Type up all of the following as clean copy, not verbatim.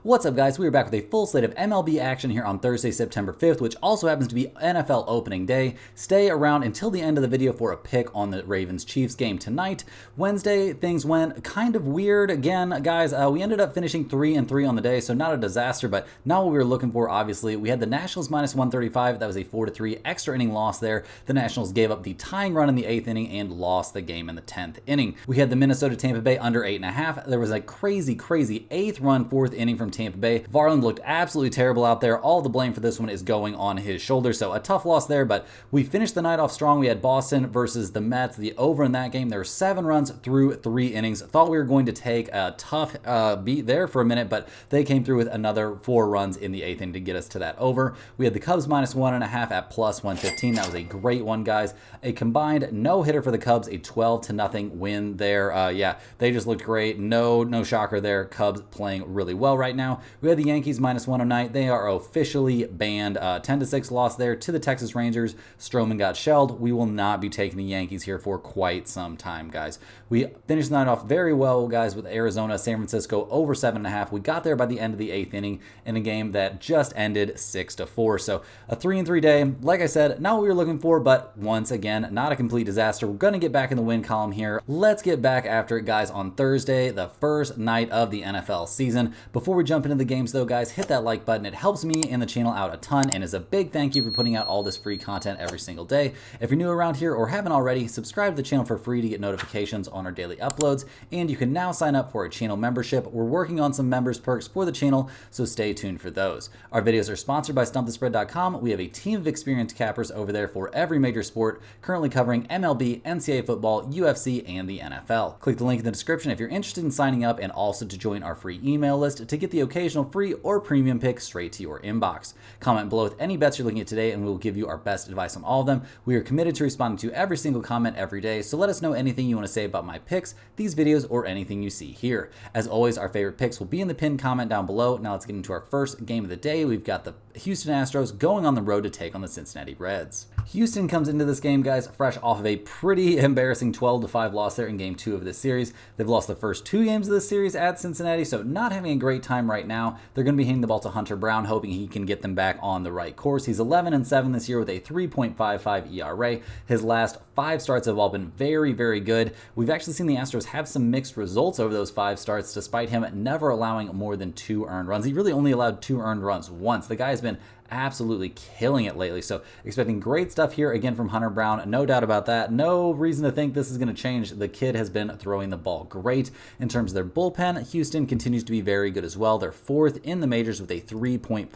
What's up, guys? We are back with a full slate of MLB action here on Thursday, September 5th, which also happens to be NFL opening day. Stay around until the end of the video for a pick on the Ravens-Chiefs game tonight. Wednesday, things went kind of weird again, guys. We ended up finishing 3-3 on the day, so not a disaster, but not what we were looking for, obviously. We had the Nationals minus 135. That was a 4-3 extra inning loss there. The Nationals gave up the tying run in the 8th inning and lost the game in the 10th inning. We had the Minnesota-Tampa Bay under 8.5. There was a crazy 8th run, 4th inning from Tampa Bay. Varland looked absolutely terrible out there. All the blame for this one is going on his shoulders, so a tough loss there, but we finished the night off strong. We had Boston versus the Mets. The over in that game, there were 7 runs through 3 innings. Thought we were going to take a tough beat there for a minute, but they came through with another 4 runs in the 8th inning to get us to that over. We had the Cubs minus 1.5 at plus 115. That was a great one, guys. A combined no-hitter for the Cubs, a 12-0 win there. Yeah, they just looked great. No shocker there. Cubs playing really well right now. We had the Yankees minus 109. They are officially banned. 10-6 loss there to the Texas Rangers. Stroman got shelled. We will not be taking the Yankees here for quite some time, guys. We finished the night off very well, guys, with Arizona, San Francisco over 7.5. We got there by the end of the 8th inning in a game that just ended 6-4. So a 3-3 day. Like I said, not what we were looking for, but once again, not a complete disaster. We're going to get back in the win column here. Let's get back after it, guys, on Thursday, the first night of the NFL season. Before we jump into the games, though, guys, hit that like button. It helps me and the channel out a ton and is a big thank you for putting out all this free content every single day. If you're new around here or haven't already, subscribe to the channel for free to get notifications on our daily uploads, and you can now sign up for a channel membership. We're working on some members perks for the channel, so stay tuned for those. Our videos are sponsored by StumpTheSpread.com. We have a team of experienced cappers over there for every major sport, currently covering MLB, NCAA football, UFC, and the NFL. Click the link in the description if you're interested in signing up and also to join our free email list to get the occasional free or premium pick straight to your inbox. Comment below with any bets you're looking at today and we will give you our best advice on all of them. We are committed to responding to every single comment every day, so let us know anything you want to say about my picks, these videos, or anything you see here. As always, our favorite picks will be in the pinned comment down below. Now let's get into our first game of the day. We've got the Houston Astros going on the road to take on the Cincinnati Reds. Houston comes into this game, guys, fresh off of a pretty embarrassing 12-5 loss there in Game 2 of this series. They've lost the first 2 games of this series at Cincinnati, so not having a great time right now. They're going to be hitting the ball to Hunter Brown, hoping he can get them back on the right course. He's 11-7 this year with a 3.55 ERA. His last 5 starts have all been very good. We've actually seen the Astros have some mixed results over those 5 starts, despite him never allowing more than 2 earned runs. He really only allowed 2 earned runs once. The guy has been absolutely killing it lately, so expecting great stuff here again from Hunter Brown, no doubt about that. No reason to think this is going to change. The kid has been throwing the ball great. In terms of their bullpen, Houston continues to be very good as well. They're 4th in the majors with a 3.53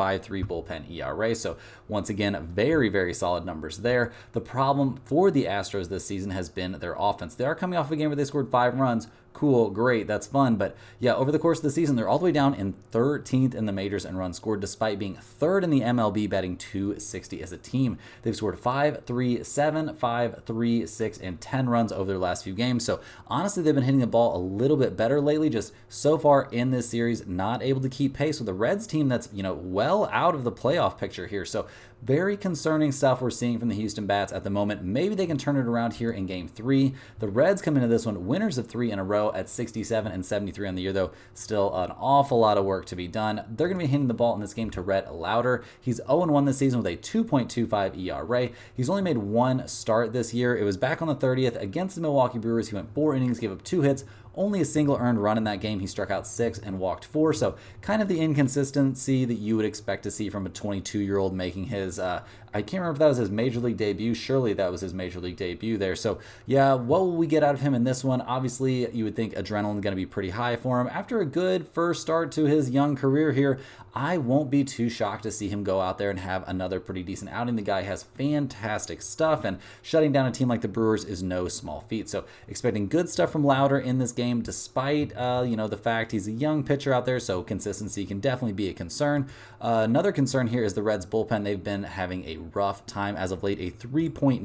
bullpen ERA, so once again, very solid numbers there. The problem for the Astros this season has been their offense. They are coming off a game where they scored 5 runs. Cool, great, that's fun, but yeah, over the course of the season, they're all the way down in 13th in the majors in runs scored, despite being 3rd in the MLB, batting .260 as a team. They've scored 5, 3, 7, 5, 3, 6, and 10 runs over their last few games, so honestly, they've been hitting the ball a little bit better lately, just so far in this series, not able to keep pace with the Reds team that's, well out of the playoff picture here, so very concerning stuff we're seeing from the Houston Bats at the moment. Maybe they can turn it around here in Game 3. The Reds come into this one winners of 3 in a row at 67-73 on the year, though still an awful lot of work to be done. They're going to be hitting the ball in this game to Rhett Lauder. He's 0-1 this season with a 2.25 ERA. He's only made 1 start this year. It was back on the 30th against the Milwaukee Brewers. He went 4 innings, gave up 2 hits, only a single earned run in that game. He struck out 6 and walked 4, so kind of the inconsistency that you would expect to see from a 22-year-old making his, I can't remember if that was his Major League debut. Surely that was his Major League debut there. So yeah, what will we get out of him in this one? Obviously, you would think adrenaline is going to be pretty high for him. After a good first start to his young career here, I won't be too shocked to see him go out there and have another pretty decent outing. The guy has fantastic stuff, and shutting down a team like the Brewers is no small feat. So expecting good stuff from Lauder in this game, despite the fact he's a young pitcher out there, so consistency can definitely be a concern. Another concern here is the Reds bullpen. They've been having a rough time as of late, a 3.90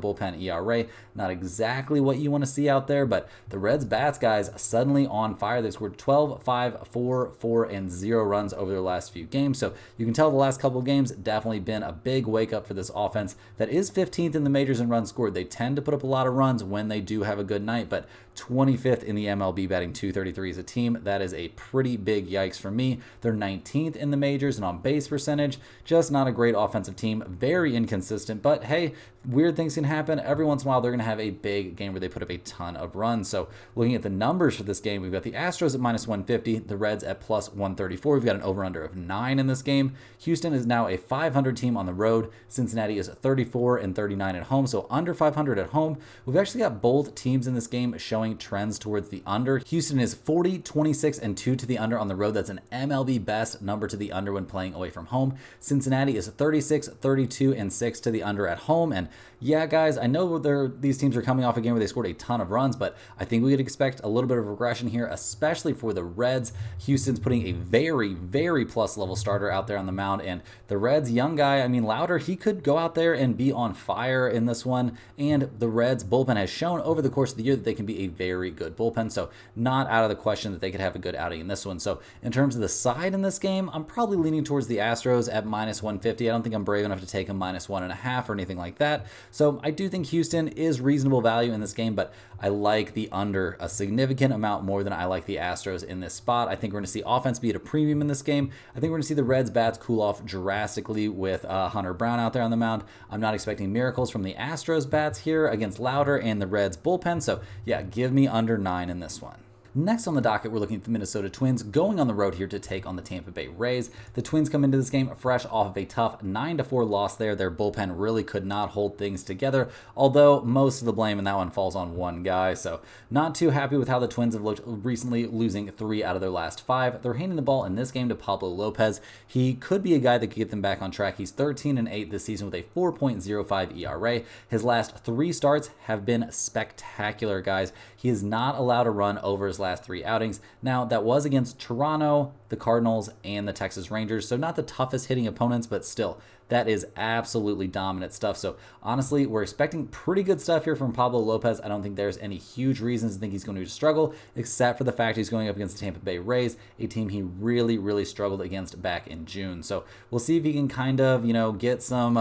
bullpen ERA. Not exactly what you want to see out there, but the Reds bats, guys, suddenly on fire. They scored 12, 5, 4, 4, and 0 runs over their last few games. So you can tell the last couple of games definitely been a big wake up for this offense that is 15th in the majors in runs scored. They tend to put up a lot of runs when they do have a good night, but 25th in the MLB, batting 233 as a team. That is a pretty big yikes for me. They're 19th in the majors and on base percentage. Just not a great offensive team. Very inconsistent, but hey, weird things can happen. Every once in a while, they're going to have a big game where they put up a ton of runs. So looking at the numbers for this game, we've got the Astros at -150, the Reds at +134. We've got an over-under of 9 in this game. Houston is now a 500 team on the road. Cincinnati is 34 and 39 at home, so under 500 at home. We've actually got both teams in this game showing trends towards the under. Houston is 40, 26, and 2 to the under on the road. That's an MLB best number to the under when playing away from home. Cincinnati is 36, 32, and 6 to the under at home. And yeah, guys, I know these teams are coming off a game where they scored a ton of runs, but I think we could expect a little bit of regression here, especially for the Reds. Houston's putting a very, very plus level starter out there on the mound, and the Reds' young guy, I mean, Lauder, he could go out there and be on fire in this one, and the Reds' bullpen has shown over the course of the year that they can be a very good bullpen, so not out of the question that they could have a good outing in this one. So in terms of the side in this game, I'm probably leaning towards the Astros at -150. I don't think I'm brave enough to take a -1.5 or anything like that. So I do think Houston is reasonable value in this game, but I like the under a significant amount more than I like the Astros in this spot. I think we're going to see offense be at a premium in this game. I think we're going to see the Reds' bats cool off drastically with Hunter Brown out there on the mound. I'm not expecting miracles from the Astros' bats here against Lauder and the Reds' bullpen. So yeah, give me under 9 in this one. Next on the docket, we're looking at the Minnesota Twins going on the road here to take on the Tampa Bay Rays. The Twins come into this game fresh off of a tough 9-4 loss there. Their bullpen really could not hold things together, although most of the blame in that one falls on one guy. So not too happy with how the Twins have looked recently, losing 3 out of their last 5. They're handing the ball in this game to Pablo Lopez. He could be a guy that could get them back on track. He's 13-8 this season with a 4.05 ERA. His last 3 starts have been spectacular, guys. He is not allowed to run over his last 3 outings. Now, that was against Toronto, the Cardinals, and the Texas Rangers, so not the toughest hitting opponents, but still, that is absolutely dominant stuff. So honestly, we're expecting pretty good stuff here from Pablo Lopez. I don't think there's any huge reasons to think he's going to struggle, except for the fact he's going up against the Tampa Bay Rays, a team he really, really struggled against back in June. So we'll see if he can kind of, get some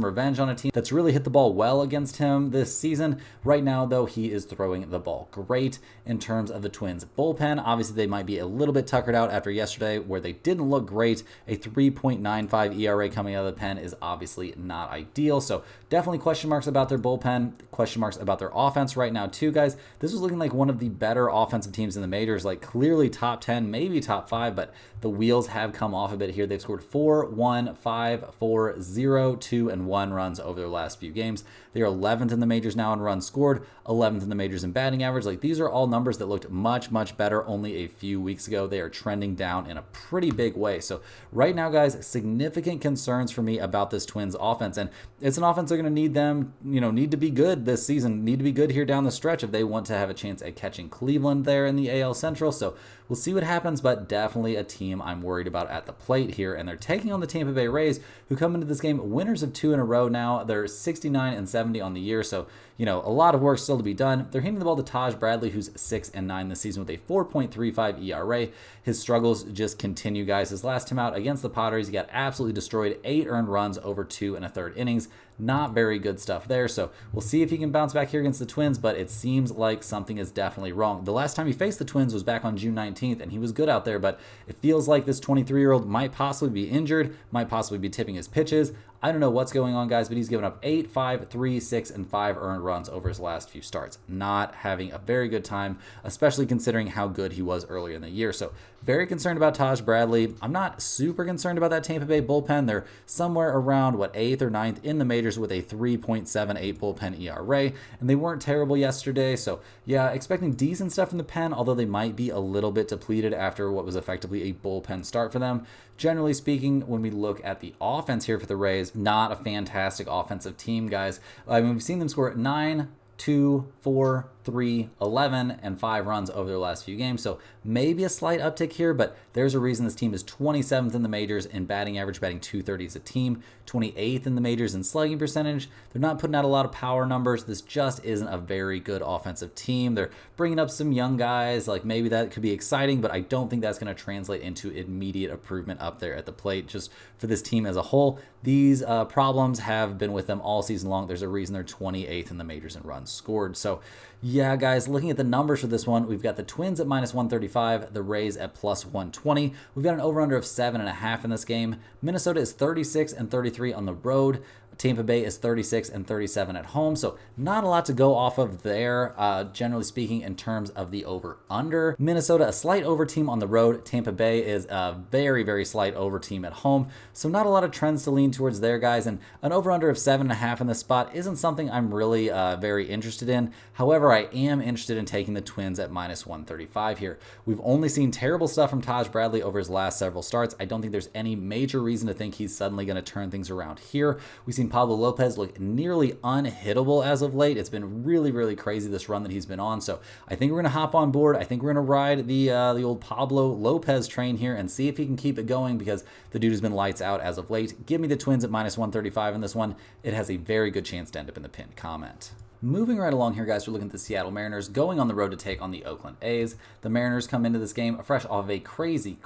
revenge on a team that's really hit the ball well against him this season. Right now, though, he is throwing the ball great. In terms of the Twins bullpen, obviously they might be a little bit tuckered out after yesterday where they didn't look great. A 3.95 ERA coming out of the pen is obviously not ideal. So definitely question marks about their bullpen, question marks about their offense right now too, guys. This was looking like one of the better offensive teams in the majors, like clearly top 10, maybe top 5, but the wheels have come off a bit here. They've scored 4, 1, 5, 4, 0, 2, and 1 runs over their last few games. They are 11th in the majors now in runs scored, 11th in the majors in batting average. Like, these are all numbers that looked much, much better only a few weeks ago. They are trending down in a pretty big way. So right now, guys, significant concerns for me about this Twins offense. And it's an offense they're going to need them, need to be good this season, need to be good here down the stretch if they want to have a chance at catching Cleveland there in the AL Central. So we'll see what happens, but definitely a team I'm worried about at the plate here. And they're taking on the Tampa Bay Rays, who come into this game winners of 2 in a row now. They're 69-70 on the year. So, a lot of work still to be done. They're handing the ball to Taj Bradley, who's 6-9 this season with a 4.35 ERA. His struggles just continue, guys. His last time out against the Padres, he got absolutely destroyed. 8 earned runs over 2 1/3 innings. Not very good stuff there. So we'll see if he can bounce back here against the Twins, but it seems like something is definitely wrong. The last time he faced the Twins was back on June 19th, and he was good out there, but it feels like this 23-year-old might possibly be injured, might possibly be tipping his pitches. I don't know what's going on, guys, but he's given up 8, 5, 3, 6, and 5 earned runs over his last few starts. Not having a very good time, especially considering how good he was earlier in the year. So very concerned about Taj Bradley. I'm not super concerned about that Tampa Bay bullpen. They're somewhere around, 8th or 9th in the majors with a 3.78 bullpen ERA, and they weren't terrible yesterday. So yeah, expecting decent stuff from the pen, although they might be a little bit depleted after what was effectively a bullpen start for them. Generally speaking, when we look at the offense here for the Rays, not a fantastic offensive team, guys. We've seen them score 9, 2, 4, 3, 11, and 5 runs over their last few games. So maybe a slight uptick here, but there's a reason this team is 27th in the majors in batting average, batting 230 as a team, 28th in the majors in slugging percentage. They're not putting out a lot of power numbers. This just isn't a very good offensive team. They're bringing up some young guys. Like, maybe that could be exciting, but I don't think that's going to translate into immediate improvement up there at the plate. Just for this team as a whole, these problems have been with them all season long. There's a reason they're 28th in the majors in runs runs scored. So yeah, guys, looking at the numbers for this one, we've got the Twins at -135, the Rays at +120. We've got an over-under of 7.5 in this game. Minnesota is 36-33 on the road. Tampa Bay is 36-37 at home, so not a lot to go off of there, generally speaking, in terms of the over-under. Minnesota, a slight over team on the road. Tampa Bay is a very, very slight over team at home, so not a lot of trends to lean towards there, guys, and an over-under of 7.5 in this spot isn't something I'm really very interested in. However, I am interested in taking the Twins at -135 here. We've only seen terrible stuff from Taj Bradley over his last several starts. I don't think there's any major reason to think he's suddenly going to turn things around here. We've seen Pablo Lopez look nearly unhittable as of late. It's been really, really crazy, this run that he's been on. So I think we're going to hop on board. I think we're going to ride the old Pablo Lopez train here and see if he can keep it going, because the dude has been lights out as of late. Give me the Twins at -135 in this one. It has a very good chance to end up in the pinned comment. Moving right along here, guys, we're looking at the Seattle Mariners going on the road to take on the Oakland A's. The Mariners come into this game fresh off of a crazy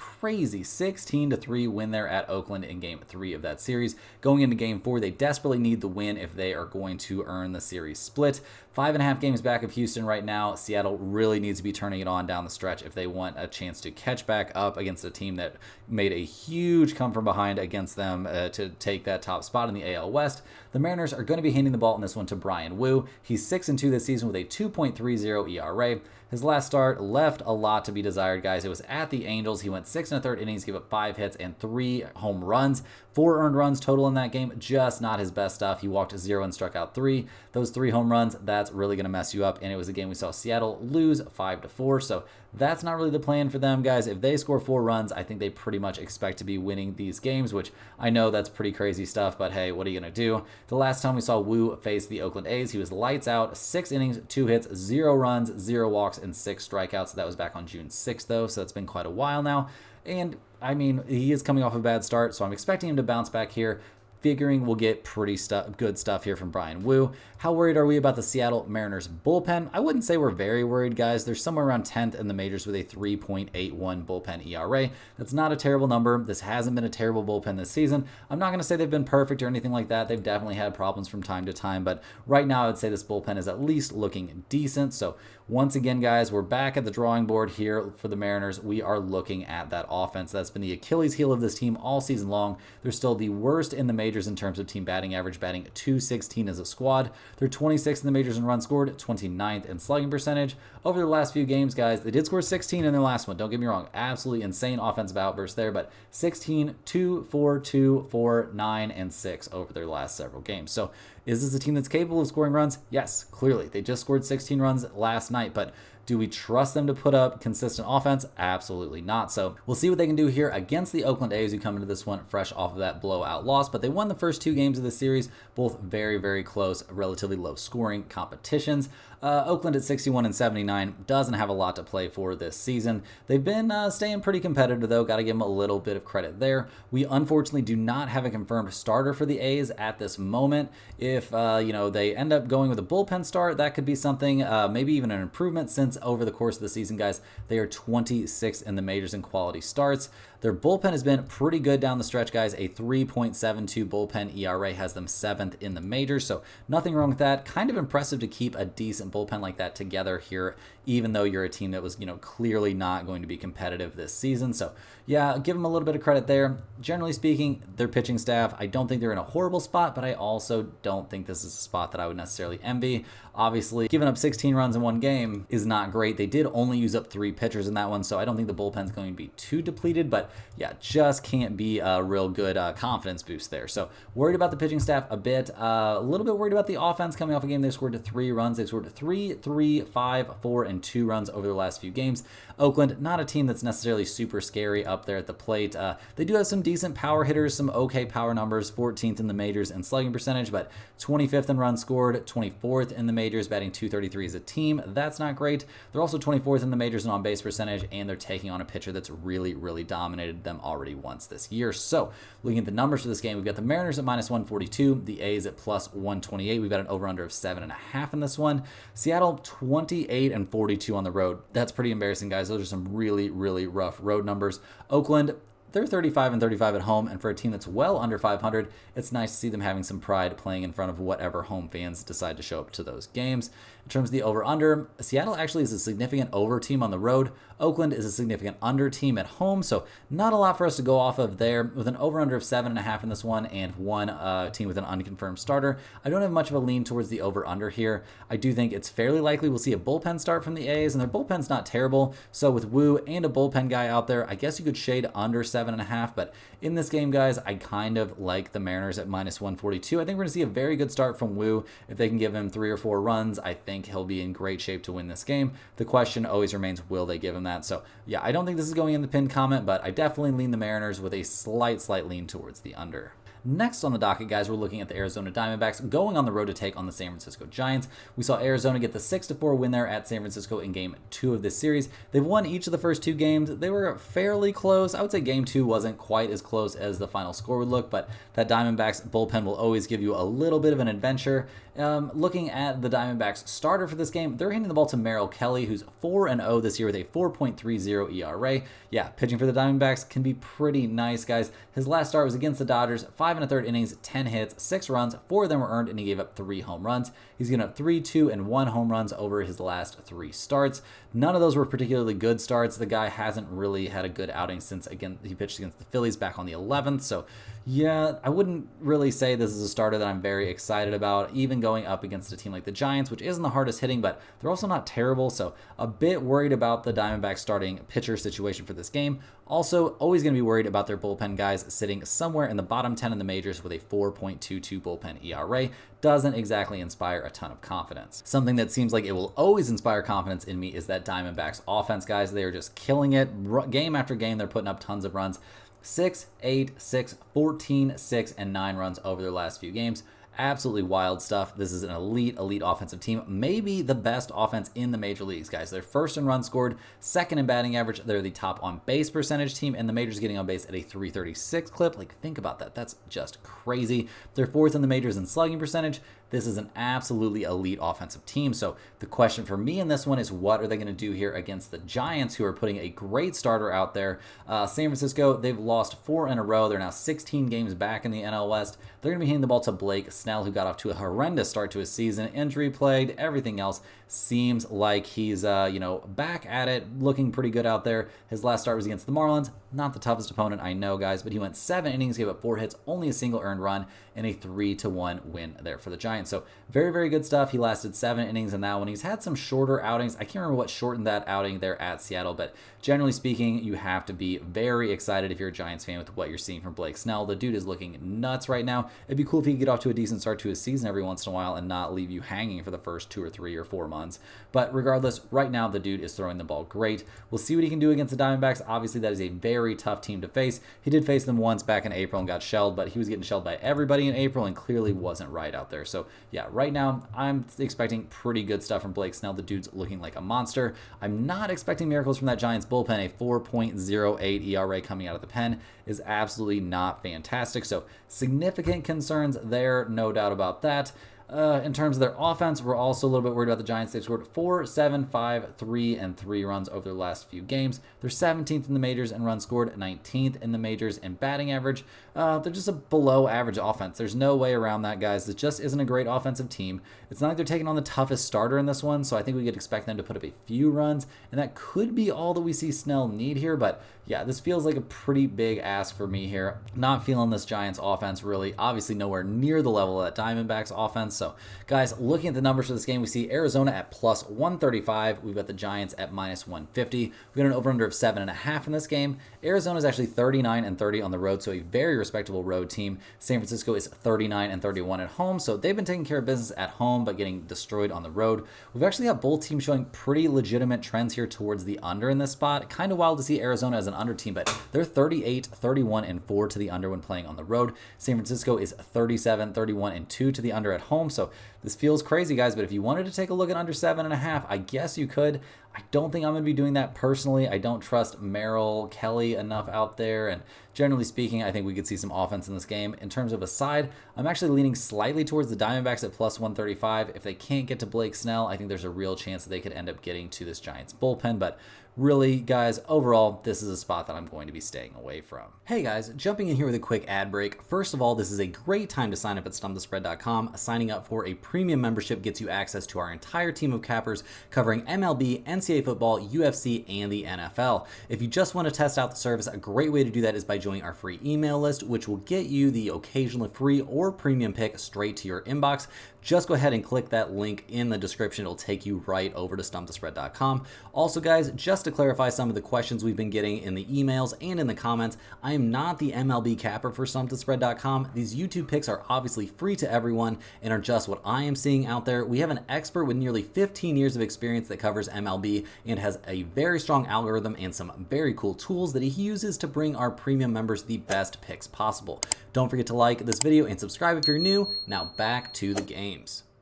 16-3 win there at Oakland in Game 3 of that series. Going into Game 4, they desperately need the win if they are going to earn the series split. 5.5 games back of Houston right now. Seattle really needs to be turning it on down the stretch if they want a chance to catch back up against a team that made a huge come from behind against them to take that top spot in the AL West. The Mariners are going to be handing the ball in this one to Bryan Woo. He's 6-2 this season with a 2.30 ERA. His last start left a lot to be desired, guys. It was at the Angels. He went 6 1/3 innings, gave up 5 hits and 3 home runs. 4 earned runs total in that game. Just not his best stuff. He walked 0 and struck out 3. Those 3 home runs, that's really going to mess you up. And it was a game we saw Seattle lose 5-4. So that's not really the plan for them, guys. If they score 4 runs, I think they pretty much expect to be winning these games, which I know that's pretty crazy stuff, but hey, what are you going to do? The last time we saw Woo face the Oakland A's, he was lights out, 6 innings, 2 hits, 0 runs, 0 walks, and 6 strikeouts. That was back on June 6th, though, so it's been quite a while now. And, I mean, he is coming off a bad start, so I'm expecting him to bounce back here. Figuring we'll get pretty good stuff here from Bryan Woo. How worried are we about the Seattle Mariners bullpen? I wouldn't say we're very worried, guys. They're somewhere around 10th in the majors with a 3.81 bullpen ERA. That's not a terrible number. This hasn't been a terrible bullpen this season. I'm not going to say they've been perfect or anything like that. They've definitely had problems from time to time, but right now I would say this bullpen is at least looking decent. So once again, guys, we're back at the drawing board here for the Mariners. We are looking at that offense. That's been the Achilles heel of this team all season long. They're still the worst in the majors in terms of team batting average, batting .216 as a squad. They're 26th in the majors in runs scored, 29th in slugging percentage. Over the last few games, guys, they did score 16 in their last one. Don't get me wrong. Absolutely insane offensive outburst there, but 16, 2, 4, 2, 4, 9, and 6 over their last several games. So is this a team that's capable of scoring runs? Yes, clearly. They just scored 16 runs last night, but do we trust them to put up consistent offense? Absolutely not. So we'll see what they can do here against the Oakland A's, who come into this one fresh off of that blowout loss. But they won the first 2 games of the series, both very, very close, relatively low scoring competitions. Oakland at 61-79 doesn't have a lot to play for this season. They've been staying pretty competitive, though. Got to give them a little bit of credit there. We unfortunately do not have a confirmed starter for the A's at this moment. If they end up going with a bullpen start, that could be something, maybe even an improvement, since over the course of the season, guys, they are 26th in the majors in quality starts. Their bullpen has been pretty good down the stretch, guys. A 3.72 bullpen ERA has them 7th in the majors, so nothing wrong with that. Kind of impressive to keep a decent bullpen like that together here, even though you're a team that was, clearly not going to be competitive this season. So yeah, give them a little bit of credit there. Generally speaking, their pitching staff, I don't think they're in a horrible spot, but I also don't think this is a spot that I would necessarily envy. Obviously, giving up 16 runs in one game is not great. They did only use up 3 pitchers in that one, so I don't think the bullpen's going to be too depleted, but yeah, just can't be a real good confidence boost there. So worried about the pitching staff a bit, a little bit worried about the offense coming off a game. They scored 3 runs. They've scored 3, 3, 5, 4, and 2 runs over the last few games. Oakland, not a team that's necessarily super scary up there at the plate. They do have some decent power hitters, some okay power numbers, 14th in the majors in slugging percentage, but 25th in runs scored, 24th in the majors, batting .233 as a team. That's not great. They're also 24th in the majors in on-base percentage, and they're taking on a pitcher that's really, really dominated them already once this year. So looking at the numbers for this game, we've got the Mariners at -142, the A's at +128. We've got an over-under of 7.5 in this one. Seattle 28-42 on the road. That's pretty embarrassing, guys. Those are some really, really rough road numbers. Oakland they're 35-35 at home, and for a team that's well under 500, it's nice to see them having some pride playing in front of whatever home fans decide to show up to those games. In terms of the over-under, Seattle actually is a significant over team on the road. Oakland is a significant under team at home, so not a lot for us to go off of there. With an over-under of 7.5 in this one and one team with an unconfirmed starter, I don't have much of a lean towards the over-under here. I do think it's fairly likely we'll see a bullpen start from the A's, and their bullpen's not terrible, so with Woo and a bullpen guy out there, I guess you could shade under 7.5, but in this game, guys, I kind of like the Mariners at -142. I think we're going to see a very good start from Woo. If they can give him 3 or 4 runs, I think he'll be in great shape to win this game. The question always remains, will they give him that? So, yeah, I don't think this is going in the pinned comment, but I definitely lean the Mariners with a slight lean towards the under. Next on the docket, guys, we're looking at the Arizona Diamondbacks going on the road to take on the San Francisco Giants. We saw Arizona get the 6-4 win there at San Francisco in Game 2 of this series. They've won each of the first 2 games. They were fairly close. I would say Game 2 wasn't quite as close as the final score would look, but that Diamondbacks bullpen will always give you a little bit of an adventure. Looking at the Diamondbacks starter for this game, they're handing the ball to Merrill Kelly, who's 4-0 this year with a 4.30 ERA. Yeah, pitching for the Diamondbacks can be pretty nice, guys. His last start was against the Dodgers, 5 1/3 innings, 10 hits, 6 runs, 4 of them were earned, and he gave up 3 home runs. He's given up 3, 2, and 1 home runs over his last 3 starts. None of those were particularly good starts. The guy hasn't really had a good outing since, again, he pitched against the Phillies back on the 11th, so yeah, I wouldn't really say this is a starter that I'm very excited about, even going up against a team like the Giants, which isn't the hardest hitting, but they're also not terrible, so a bit worried about the Diamondbacks starting pitcher situation for this game. Also, always going to be worried about their bullpen guys sitting somewhere in the bottom 10 in the majors with a 4.22 bullpen ERA. Doesn't exactly inspire a ton of confidence. Something that seems like it will always inspire confidence in me is that Diamondbacks offense, guys. They are just killing it. Game after game, they're putting up tons of runs. 6, 8, 6, 14, 6, and 9 runs over their last few games. Absolutely wild stuff. This is an elite offensive team. Maybe the best offense in the major leagues, guys. They're first in runs scored, second in batting average. They're the top on base percentage team, and the majors getting on base at a 336 clip. Like, think about that. That's just crazy. They're fourth in the majors in slugging percentage. This is an absolutely elite offensive team. So the question for me in this one is, what are they going to do here against the Giants, who are putting a great starter out there? San Francisco, they've lost 4 in a row. They're now 16 games back in the NL West. They're going to be handing the ball to Blake Snell, who got off to a horrendous start to his season, injury plagued, everything else. Seems like he's, back at it, looking pretty good out there. His last start was against the Marlins. Not the toughest opponent, I know, guys, but he went 7 innings, gave up 4 hits, only a single earned run, and a 3-1 win there for the Giants. So very, very good stuff. He lasted 7 innings in that one. He's had some shorter outings. I can't remember what shortened that outing there at Seattle, but generally speaking, you have to be very excited if you're a Giants fan with what you're seeing from Blake Snell. The dude is looking nuts right now. It'd be cool if he could get off to a decent start to his season every once in a while and not leave you hanging for the first 2 or 3 or 4 months. But regardless, right now the dude is throwing the ball great. We'll see what he can do against the Diamondbacks. Obviously, that is a very tough team to face. He did face them once back in April and got shelled, but he was getting shelled by everybody in April and clearly wasn't right out there. So yeah, right now I'm expecting pretty good stuff from Blake Snell. The dude's looking like a monster. I'm not expecting miracles from that Giants bullpen. A 4.08 ERA coming out of the pen is absolutely not fantastic. So significant concerns there, no doubt about that. In terms of their offense, we're also a little bit worried about the Giants. They've scored 4, 7, 5, 3, and 3 runs over their last few games. They're 17th in the majors in runs scored, 19th in the majors in batting average. They're just a below average offense. There's no way around that, guys. It just isn't a great offensive team. It's not like they're taking on the toughest starter in this one, so I think we could expect them to put up a few runs, and that could be all that we see Snell need here, but yeah, this feels like a pretty big ask for me here. Not feeling this Giants offense really, obviously nowhere near the level of that Diamondbacks offense. So guys, looking at the numbers for this game, we see Arizona at plus 135. We've got the Giants at minus 150. We've got an over-under of 7.5 in this game. Arizona is actually 39-30 on the road, so a very respectable road team. San Francisco is 39-31 at home, so they've been taking care of business at home, but getting destroyed on the road. We've actually got both teams showing pretty legitimate trends here towards the under in this spot. Kind of wild to see Arizona as an under team, but they're 38-31-4 to the under when playing on the road. San Francisco is 37-31-2 to the under at home. So this feels crazy, guys, but if you wanted to take a look at under 7.5, I guess you could. I don't think I'm going to be doing that personally. I don't trust Merrill Kelly enough out there. And generally speaking, I think we could see some offense in this game. In terms of a side, I'm actually leaning slightly towards the Diamondbacks at plus 135. If they can't get to Blake Snell, I think there's a real chance that they could end up getting to this Giants bullpen. But really, guys, overall, this is a spot that I'm going to be staying away from. Hey guys, jumping in here with a quick ad break. First of all, this is a great time to sign up at stumpthespread.com. Signing up for a premium membership gets you access to our entire team of cappers covering MLB, NCAA football, UFC, and the NFL. If you just want to test out the service, a great way to do that is by joining our free email list, which will get you the occasional free or premium pick straight to your inbox. Just go ahead and click that link in the description. It'll take you right over to stumpthespread.com. Also, guys, just to clarify some of the questions we've been getting in the emails and in the comments, I am not the MLB capper for stumpthespread.com. These YouTube picks are obviously free to everyone and are just what I am seeing out there. We have an expert with nearly 15 years of experience that covers MLB and has a very strong algorithm and some very cool tools that he uses to bring our premium members the best picks possible. Don't forget to like this video and subscribe if you're new. Now back to the games.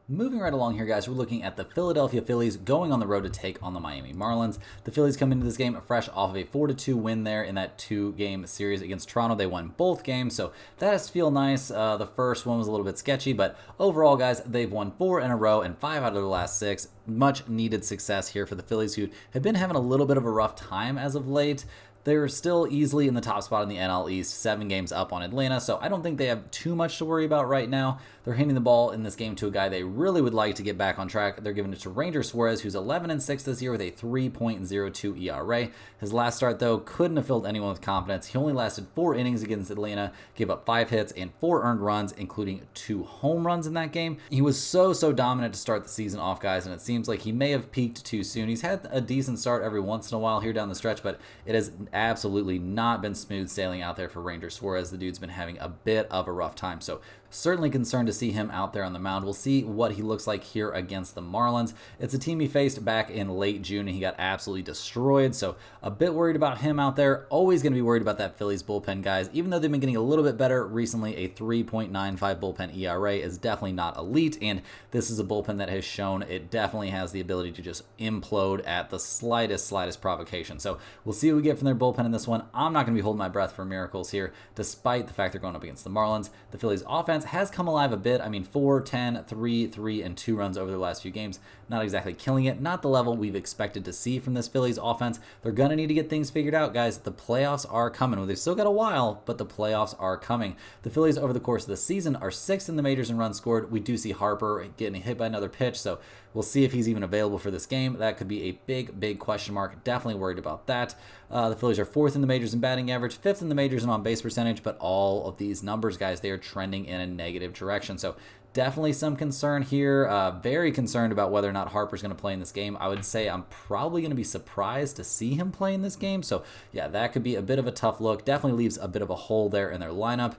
Moving right along here, guys, we're looking at the Philadelphia Phillies going on the road to take on the Miami Marlins. The Phillies come into this game fresh off of a 4-2 win there in that 2-game series against Toronto. They won both games, so that has to feel nice. The first one was a little bit sketchy, but overall, guys, they've won 4 in a row and 5 out of their last 6. Much needed success here for the Phillies, who have been having a little bit of a rough time as of late. They're still easily in the top spot in the NL East, 7 games up on Atlanta, so I don't think they have too much to worry about right now. They're handing the ball in this game to a guy they really would like to get back on track. They're giving it to Ranger Suarez, who's 11-6 this year with a 3.02 ERA. His last start, though, couldn't have filled anyone with confidence. He only lasted 4 innings against Atlanta, gave up 5 hits and 4 earned runs, including 2 home runs in that game. He was so dominant to start the season off, guys, and it seems like he may have peaked too soon. He's had a decent start every once in a while here down the stretch, but it has absolutely not been smooth sailing out there for Ranger Suarez. The dude's been having a bit of a rough time, so certainly concerned to see him out there on the mound. We'll see what he looks like here against the Marlins. It's a team he faced back in late June, and he got absolutely destroyed, so a bit worried about him out there. Always going to be worried about that Phillies bullpen, guys. Even though they've been getting a little bit better recently, a 3.95 bullpen ERA is definitely not elite, and this is a bullpen that has shown it definitely has the ability to just implode at the slightest provocation. So we'll see what we get from their bullpen in this one. I'm not going to be holding my breath for miracles here, despite the fact they're going up against the Marlins. The Phillies offense has come alive a bit. I mean, 4, 10, 3, 3, and 2 runs over the last few games. Not exactly killing it. Not the level we've expected to see from this Phillies offense. They're going to need to get things figured out, guys. The playoffs are coming. Well, they've still got a while, but the playoffs are coming. The Phillies, over the course of the season, are 6th in the majors in runs scored. We do see Harper getting hit by another pitch, so we'll see if he's even available for this game. That could be a big question mark. Definitely worried about that. The Phillies are 4th in the majors in batting average, 5th in the majors in on-base percentage, but all of these numbers, guys, they are trending in a negative direction. So definitely some concern here. Very concerned about whether or not Harper's going to play in this game. I would say I'm probably going to be surprised to see him play in this game. So yeah, that could be a bit of a tough look. Definitely leaves a bit of a hole there in their lineup.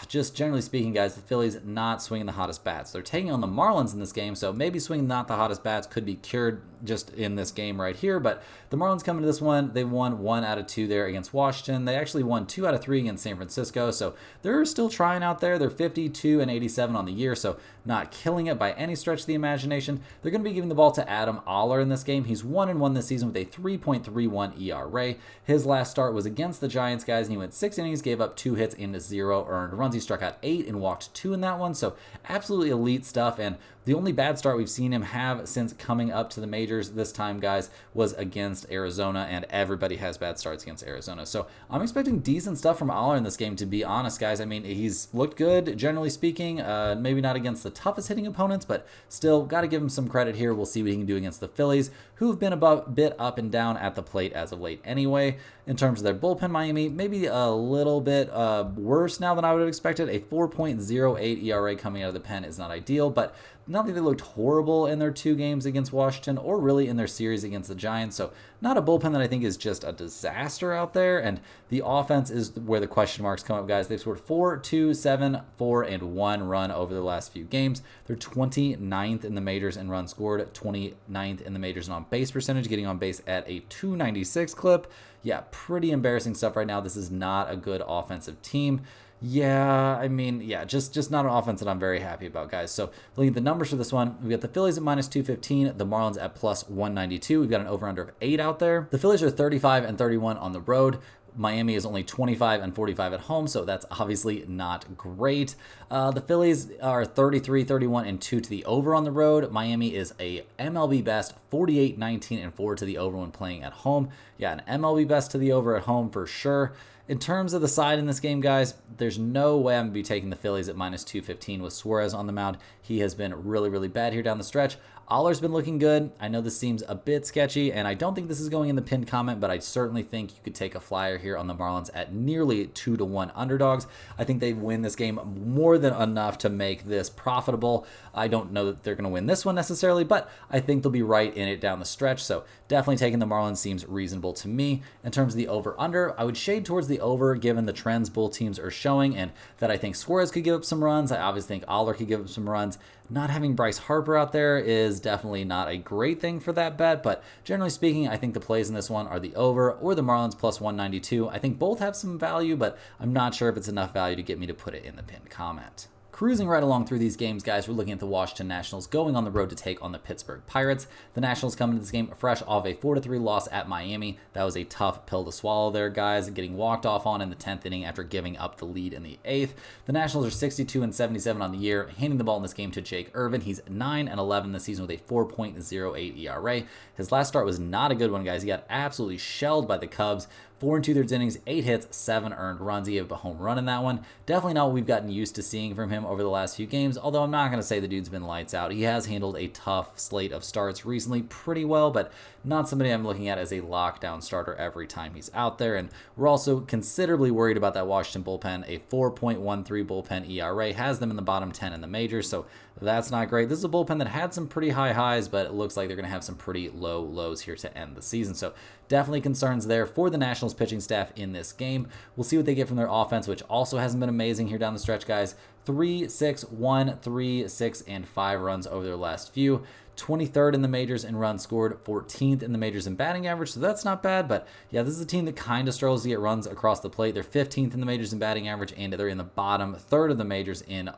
Just generally speaking, guys, the Phillies not swinging the hottest bats. They're taking on the Marlins in this game, so maybe swinging not the hottest bats could be cured just in this game right here. But the Marlins come into this one, they won 1 out of 2 there against Washington. They actually won 2 out of 3 against San Francisco, so they're still trying out there. They're 52-87 on the year, so not killing it by any stretch of the imagination. They're going to be giving the ball to Adam Oller in this game. He's 1-1 this season with a 3.31 ERA. His last start was against the Giants, guys, and he went 6 innings, gave up 2 hits and 0 earned runs. He struck out 8 and walked 2 in that one, so absolutely elite stuff. And the only bad start we've seen him have since coming up to the majors this time, guys, was against Arizona, and everybody has bad starts against Arizona. So I'm expecting decent stuff from Oller in this game, to be honest, guys. I mean, he's looked good, generally speaking. Maybe not against the toughest hitting opponents, but still got to give him some credit here. We'll see what he can do against the Phillies, who've been a bit up and down at the plate as of late anyway. In terms of their bullpen, Miami, maybe a little bit worse now than I would have expected. A 4.08 ERA coming out of the pen is not ideal, but not that they looked horrible in their 2 games against Washington or really in their series against the Giants, so not a bullpen that I think is just a disaster out there. And the offense is where the question marks come up, guys. They've scored 4, 2, 7, 4, and 1 run over the last few games. They're 29th in the majors in runs scored, 29th in the majors in on base percentage, getting on base at a 296 clip. Yeah, pretty embarrassing stuff right now. This is not a good offensive team. Yeah, I mean, yeah, just not an offense that I'm very happy about, guys. So looking at the numbers for this one, we've got the Phillies at minus 215, the Marlins at plus 192. We've got an over-under of 8 out there. The Phillies are 35 and 31 on the road. Miami is only 25 and 45 at home, so that's obviously not great. The Phillies are 33, 31, and 2 to the over on the road. Miami is a MLB best 48, 19, and 4 to the over when playing at home. Yeah, an MLB best to the over at home for sure. In terms of the side in this game, guys, there's no way I'm going to be taking the Phillies at minus 215 with Suarez on the mound. He has been really, really bad here down the stretch. Aller's been looking good. I know this seems a bit sketchy, and I don't think this is going in the pinned comment, but I certainly think you could take a flyer here on the Marlins at nearly 2-1 underdogs. I think they win this game more than enough to make this profitable. I don't know that they're going to win this one necessarily, but I think they'll be right in it down the stretch, so definitely taking the Marlins seems reasonable to me. In terms of the over-under, I would shade towards the over given the trends both teams are showing, and that I think Suarez could give up some runs. I obviously think Aller could give up some runs. Not having Bryce Harper out there is definitely not a great thing for that bet, but generally speaking, I think the plays in this one are the over or the Marlins plus 192. I think both have some value, but I'm not sure if it's enough value to get me to put it in the pinned comment. Cruising right along through these games, guys, we're looking at the Washington Nationals going on the road to take on the Pittsburgh Pirates. The Nationals come into this game fresh off a 4-3 loss at Miami. That was a tough pill to swallow there, guys, getting walked off on in the 10th inning after giving up the lead in the 8th. The Nationals are 62 and 77 on the year, handing the ball in this game to Jake Irvin. He's 9 and 11 this season with a 4.08 ERA. His last start was not a good one, guys. He got absolutely shelled by the Cubs. 4 2/3 innings, 8 hits, 7 earned runs. He gave a home run in that one. Definitely not what we've gotten used to seeing from him over the last few games, although I'm not going to say the dude's been lights out. He has handled a tough slate of starts recently pretty well, but not somebody I'm looking at as a lockdown starter every time he's out there. And we're also considerably worried about that Washington bullpen. A 4.13 bullpen ERA has them in the bottom 10 in the majors, so that's not great. This is a bullpen that had some pretty high highs, but it looks like they're going to have some pretty low lows here to end the season. So definitely concerns there for the Nationals pitching staff in this game. We'll see what they get from their offense, which also hasn't been amazing here down the stretch, guys. 3, 6, 1, 3, 6, and 5 runs over their last few. 23rd in the majors in runs scored, 14th in the majors in batting average, so that's not bad. But yeah, this is a team that kind of struggles to get runs across the plate. They're 15th in the majors in batting average, and they're in the bottom third of the majors in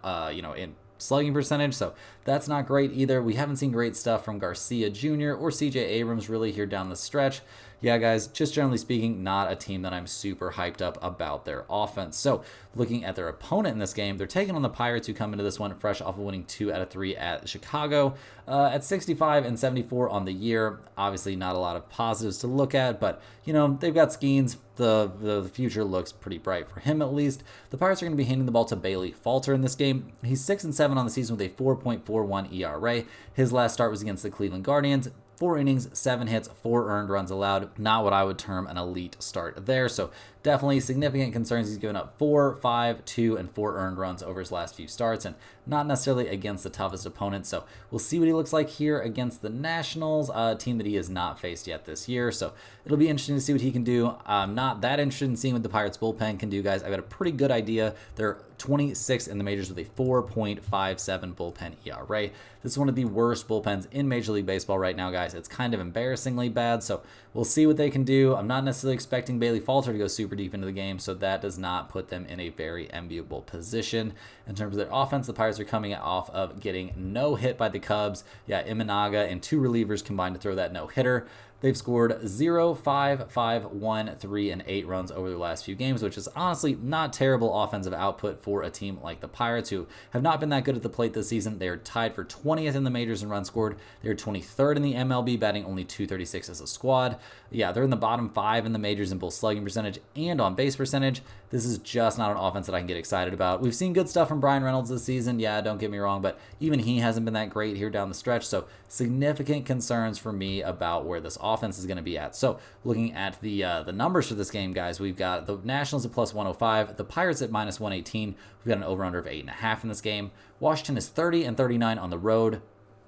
slugging percentage, so that's not great either. We haven't seen great stuff from Garcia Jr. or CJ Abrams really here down the stretch. Yeah, guys, just generally speaking, not a team that I'm super hyped up about their offense. So looking at their opponent in this game, they're taking on the Pirates, who come into this one fresh off of winning 2 out of 3 at Chicago. At 65 and 74 on the year, obviously not a lot of positives to look at, but they've got Skeens. The future looks pretty bright for him at least. The Pirates are going to be handing the ball to Bailey Falter in this game. He's 6 and 7 on the season with a 4.41 ERA. His last start was against the Cleveland Guardians. 4 innings, 7 hits, 4 earned runs allowed. Not what I would term an elite start there. So definitely significant concerns. He's given up 4, 5, 2, and 4 earned runs over his last few starts, and not necessarily against the toughest opponents. So we'll see what he looks like here against the Nationals, a team that he has not faced yet this year. So it'll be interesting to see what he can do. I'm not that interested in seeing what the Pirates bullpen can do, guys. I've got a pretty good idea. They're 26 in the majors with a 4.57 bullpen ERA. This is one of the worst bullpens in Major League Baseball right now, guys. It's kind of embarrassingly bad, so we'll see what they can do. I'm not necessarily expecting Bailey Falter to go super deep into the game, so that does not put them in a very enviable position. In terms of their offense, the Pirates are coming off of getting no hit by the Cubs. Yeah, Imanaga and 2 relievers combined to throw that no-hitter. They've scored 0, 5, 5, 1, 3, and 8 runs over their last few games, which is honestly not terrible offensive output for a team like the Pirates, who have not been that good at the plate this season. They are tied for 20th in the majors in runs scored. They're 23rd in the MLB, batting only 236 as a squad. Yeah, they're in the bottom 5 in the majors in both slugging percentage and on base percentage. This is just not an offense that I can get excited about. We've seen good stuff from Brian Reynolds this season. Yeah, don't get me wrong, but even he hasn't been that great here down the stretch. So significant concerns for me about where this offense is going to be at. So looking at the numbers for this game, guys, we've got the Nationals at plus 105, the Pirates at minus 118. We've got an over-under of 8.5 in this game. Washington is 30 and 39 on the road.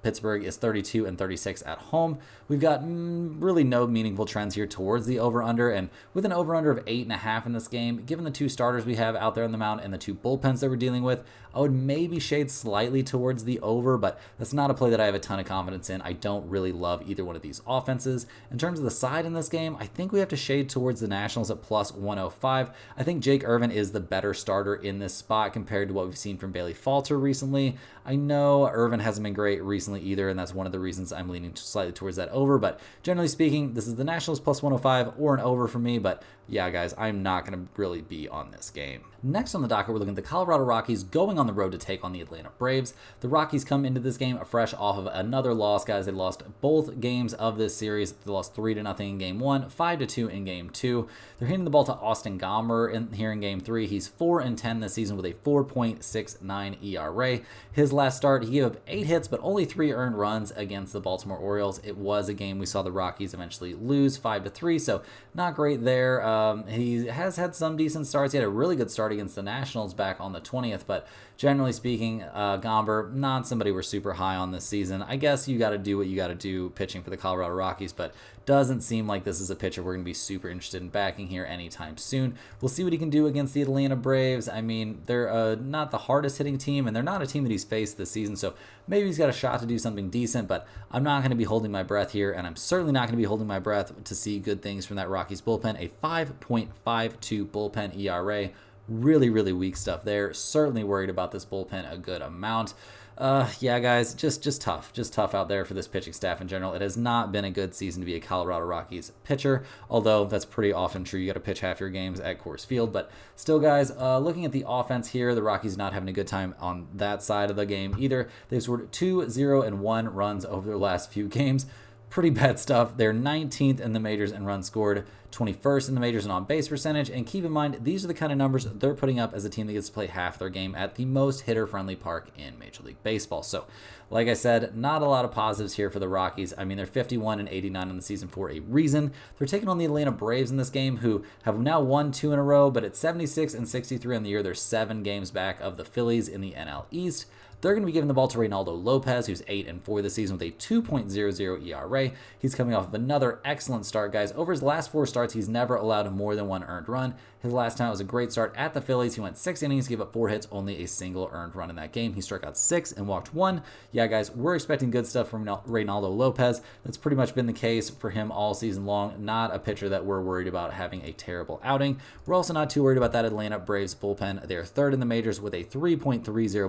Pittsburgh is 32 and 36 at home. We've got really no meaningful trends here towards the over-under, and with an over-under of 8.5 in this game, given the two starters we have out there on the mound and the two bullpens that we're dealing with, I would maybe shade slightly towards the over, but that's not a play that I have a ton of confidence in. I don't really love either one of these offenses. In terms of the side in this game, I think we have to shade towards the Nationals at plus 105. I think Jake Irvin is the better starter in this spot compared to what we've seen from Bailey Falter recently. I know Irvin hasn't been great recently either, and that's one of the reasons I'm leaning slightly towards that over, but generally speaking, this is the Nationals plus 105 or an over for me, but yeah, guys, I'm not going to really be on this game. Next on the docket, we're looking at the Colorado Rockies going on the road to take on the Atlanta Braves. The Rockies come into this game fresh off of another loss, guys. They lost both games of this series. They lost 3-0 in game 1, 5-2 in game 2. They're hitting the ball to Austin Gomber here in game 3. He's 4-10 this season with a 4.69 ERA. His last start, he gave up 8 hits, but only 3 earned runs against the Baltimore Orioles. It was a game we saw the Rockies eventually lose 5-3, so not great there. He has had some decent starts. He had a really good start against the Nationals back on the 20th, but generally speaking, Gomber, not somebody we're super high on this season. I guess you got to do what you got to do pitching for the Colorado Rockies, but doesn't seem like this is a pitcher we're going to be super interested in backing here anytime soon. We'll see what he can do against the Atlanta Braves. I mean, they're not the hardest hitting team, and they're not a team that he's faced this season, so maybe he's got a shot to do something decent, but I'm not going to be holding my breath here, and I'm certainly not going to be holding my breath to see good things from that Rockies bullpen. A 5.52 bullpen ERA. Really, really weak stuff there. Certainly worried about this bullpen a good amount. Yeah, guys, just tough out there for this pitching staff in general. It has not been a good season to be a Colorado Rockies pitcher, although that's pretty often true. You got to pitch half your games at Coors Field, but still, guys, looking at the offense here, the Rockies not having a good time on that side of the game either. They've scored 2, 0, and 1 runs over their last few games. Pretty bad stuff. They're 19th in the majors in runs scored, 21st in the majors in on-base percentage, and keep in mind, these are the kind of numbers they're putting up as a team that gets to play half their game at the most hitter-friendly park in Major League Baseball. So, like I said, not a lot of positives here for the Rockies. I mean, they're 51 and 89 on the season for a reason. They're taking on the Atlanta Braves in this game, who have now won 2 in a row, but at 76 and 63 on the year, they're 7 games back of the Phillies in the NL East. They're going to be giving the ball to Reynaldo Lopez, who's 8-4 this season with a 2.00 ERA. He's coming off of another excellent start, guys. Over his last 4 starts, he's never allowed more than 1 earned run. His last time was a great start at the Phillies. He went 6 innings, gave up 4 hits, only a single earned run in that game. He struck out 6 and walked 1. Yeah, guys, we're expecting good stuff from Reynaldo Lopez. That's pretty much been the case for him all season long. Not a pitcher that we're worried about having a terrible outing. We're also not too worried about that Atlanta Braves bullpen. They're 3rd in the majors with a 3.30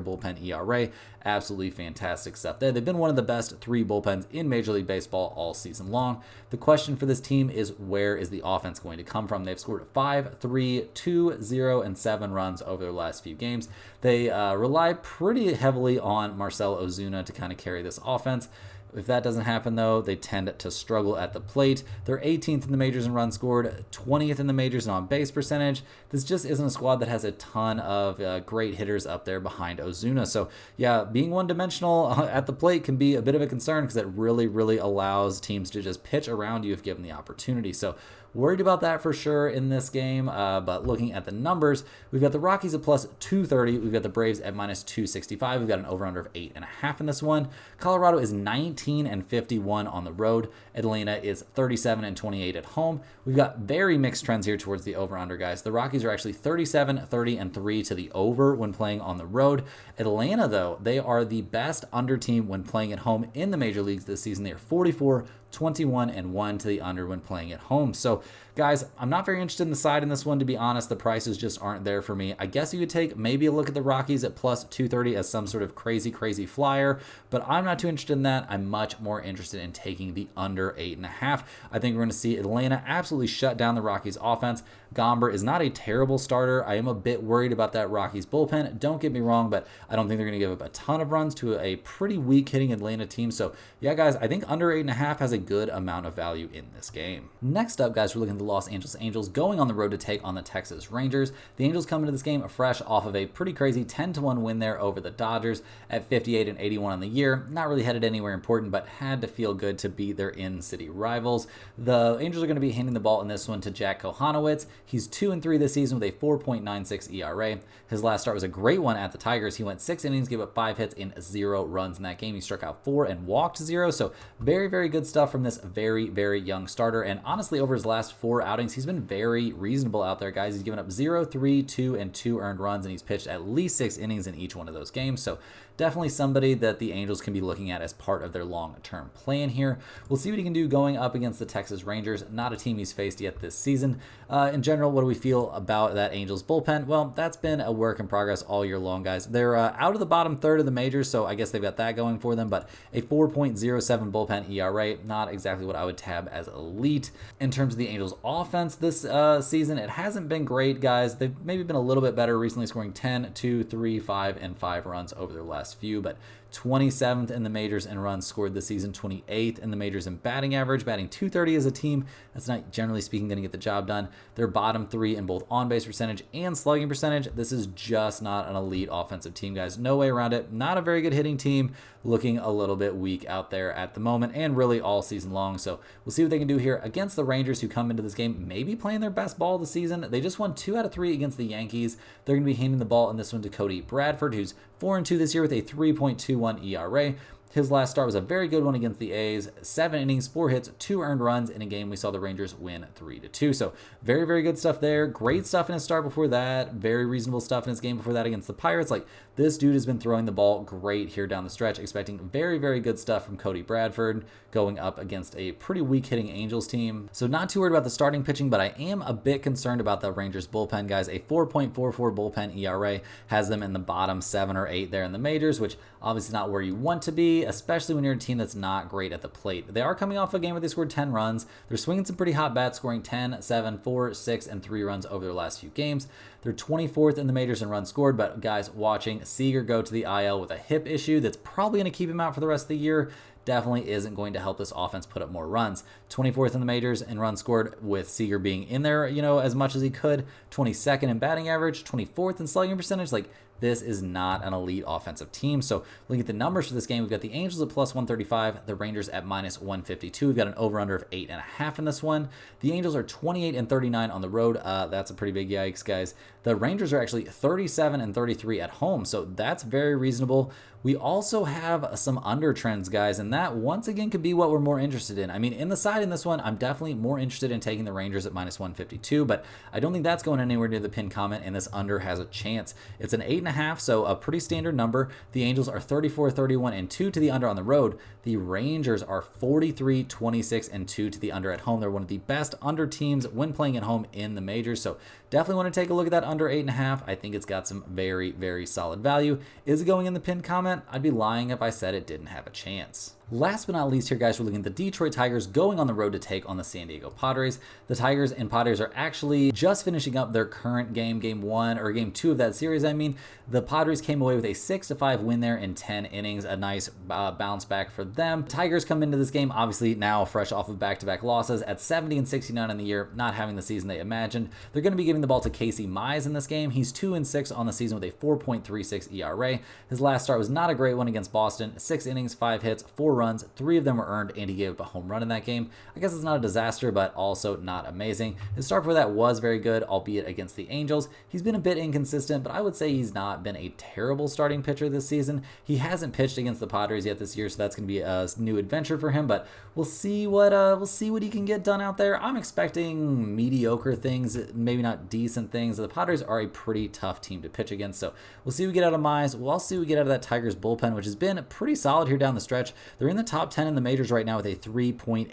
bullpen ERA. Absolutely fantastic stuff there. They've been one of the best 3 bullpens in Major League Baseball all season long. The question for this team is, where is the offense going to come from? They've scored 5, 3, 2, 0, and 7 runs over their last few games. They rely pretty heavily on Marcell Ozuna to kind of carry this offense. If that doesn't happen, though, they tend to struggle at the plate. They're 18th in the majors in runs scored, 20th in the majors in on-base percentage. This just isn't a squad that has a ton of great hitters up there behind Ozuna. So, yeah, being one-dimensional at the plate can be a bit of a concern because it really, really allows teams to just pitch around you if given the opportunity. So, worried about that for sure in this game, but looking at the numbers, we've got the Rockies at plus 230. We've got the Braves at minus 265. We've got an over-under of 8.5 in this one. Colorado is 19 and 51 on the road. Atlanta is 37 and 28 at home. We've got very mixed trends here towards the over-under, guys. The Rockies are actually 37, 30, and 3 to the over when playing on the road. Atlanta, though, they are the best under team when playing at home in the major leagues this season. They are 44, 21, and 1 to the under when playing at home. So, guys, I'm not very interested in the side in this one, to be honest. The prices just aren't there for me. I guess you could take maybe a look at the Rockies at plus 230 as some sort of crazy flyer, but I'm not too interested in that. I'm much more interested in taking the under 8.5. I think we're going to see Atlanta absolutely shut down the Rockies offense. Gomber is not a terrible starter. I am a bit worried about that Rockies bullpen. Don't get me wrong, but I don't think they're going to give up a ton of runs to a pretty weak hitting Atlanta team. So, yeah, guys, I think under 8.5 has a good amount of value in this game. Next up, guys, we're looking at the Los Angeles Angels going on the road to take on the Texas Rangers. The Angels come into this game fresh off of a pretty crazy 10-1 win there over the Dodgers at 58-81 on the year. Not really headed anywhere important, but had to feel good to beat their in-city rivals. The Angels are going to be handing the ball in this one to Jack Kohanowitz. He's 2-3 this season with a 4.96 ERA. His last start was a great one at the Tigers. He went 6 innings, gave up 5 hits and 0 runs in that game. He struck out 4 and walked 0. So very, very good stuff from this very, very young starter. And honestly, over his last 4 outings, he's been very reasonable out there, guys. He's given up 0, 3, 2, and 2 earned runs, and he's pitched at least 6 innings in each one of those games. So definitely somebody that the Angels can be looking at as part of their long-term plan here. We'll see what he can do going up against the Texas Rangers, not a team he's faced yet this season. In general, what do we feel about that Angels bullpen? Well, that's been a work in progress all year long, guys. They're out of the bottom third of the majors, so I guess they've got that going for them, but a 4.07 bullpen ERA, not exactly what I would tab as elite. In terms of the Angels offense this season, it hasn't been great, guys. They've maybe been a little bit better recently, scoring 10, 2, 3, 5, and 5 runs over their last few, but 27th in the majors in runs scored this season, 28th in the majors in batting average, batting .230 as a team. That's not, generally speaking, going to get the job done. They're bottom 3 in both on-base percentage and slugging percentage. This is just not an elite offensive team, guys. No way around it. Not a very good hitting team, looking a little bit weak out there at the moment and really all season long. So we'll see what they can do here against the Rangers, who come into this game maybe playing their best ball of the season. They just won 2 out of 3 against the Yankees. They're going to be handing the ball in this one to Cody Bradford, who's 4-2 this year with a 3.21 ERA. His last start was a very good one against the A's. 7 innings, 4 hits, 2 earned runs in a game we saw the Rangers win 3-2. So very, very good stuff there. Great stuff in his start before that. Very reasonable stuff in his game before that against the Pirates. Like, this dude has been throwing the ball great here down the stretch. Expecting very, very good stuff from Cody Bradford going up against a pretty weak hitting Angels team. So not too worried about the starting pitching, but I am a bit concerned about the Rangers bullpen, guys. A 4.44 bullpen ERA has them in the bottom 7 or 8 there in the majors, which obviously not where you want to be, especially when you're a team that's not great at the plate. They are coming off a game where they scored 10 runs. They're swinging some pretty hot bats, scoring 10, 7, 4, 6, and 3 runs over their last few games. They're 24th in the majors in runs scored, but guys, watching Seager go to the IL with a hip issue that's probably going to keep him out for the rest of the year definitely isn't going to help this offense put up more runs. 24th in the majors in runs scored with Seager being in there, as much as he could. 22nd in batting average, 24th in slugging percentage. Like, this is not an elite offensive team. So looking at the numbers for this game, we've got the Angels at plus 135, the Rangers at minus 152. We've got an over-under of 8.5 in this one. The Angels are 28-39 on the road. That's a pretty big yikes, guys. The Rangers are actually 37-33 at home, so that's very reasonable. We also have some under trends, guys, and that once again could be what we're more interested in. I mean, in the side in this one, I'm definitely more interested in taking the Rangers at minus 152, but I don't think that's going anywhere near the pin comment, and this under has a chance. It's an 8.5, so a pretty standard number. The Angels are 34-31-2 to the under on the road. The Rangers are 43-26-2 to the under at home. They're one of the best under teams when playing at home in the majors, so definitely want to take a look at that under 8.5. I think it's got some very, very solid value. Is it going in the pinned comment? I'd be lying if I said it didn't have a chance. Last but not least here, guys, we're looking at the Detroit Tigers going on the road to take on the San Diego Padres. The Tigers and Padres are actually just finishing up their current game, game 1 or game 2 of that series. I mean, the Padres came away with a 6-5 win there in 10 innings, a nice bounce back for them. Tigers come into this game obviously now fresh off of back-to-back losses at 70-69 in the year, not having the season they imagined. They're going to be giving the ball to Casey Mize in this game. He's 2-6 on the season with a 4.36 ERA. His last start was not a great one against Boston. 6 innings, 5 hits, 4 runs, 3 of them were earned, and he gave up a home run in that game. I guess it's not a disaster, but also not amazing. His start before that was very good, albeit against the Angels. He's been a bit inconsistent, but I would say he's not been a terrible starting pitcher this season. He hasn't pitched against the Padres yet this year, so that's going to be a new adventure for him, but we'll see what he can get done out there. I'm expecting mediocre things, maybe not decent things. The Padres are a pretty tough team to pitch against, so we'll see what we get out of Mize. We'll also see what we get out of that Tigers bullpen, which has been pretty solid here down the stretch. They're in the top 10 in the majors right now with a 3.80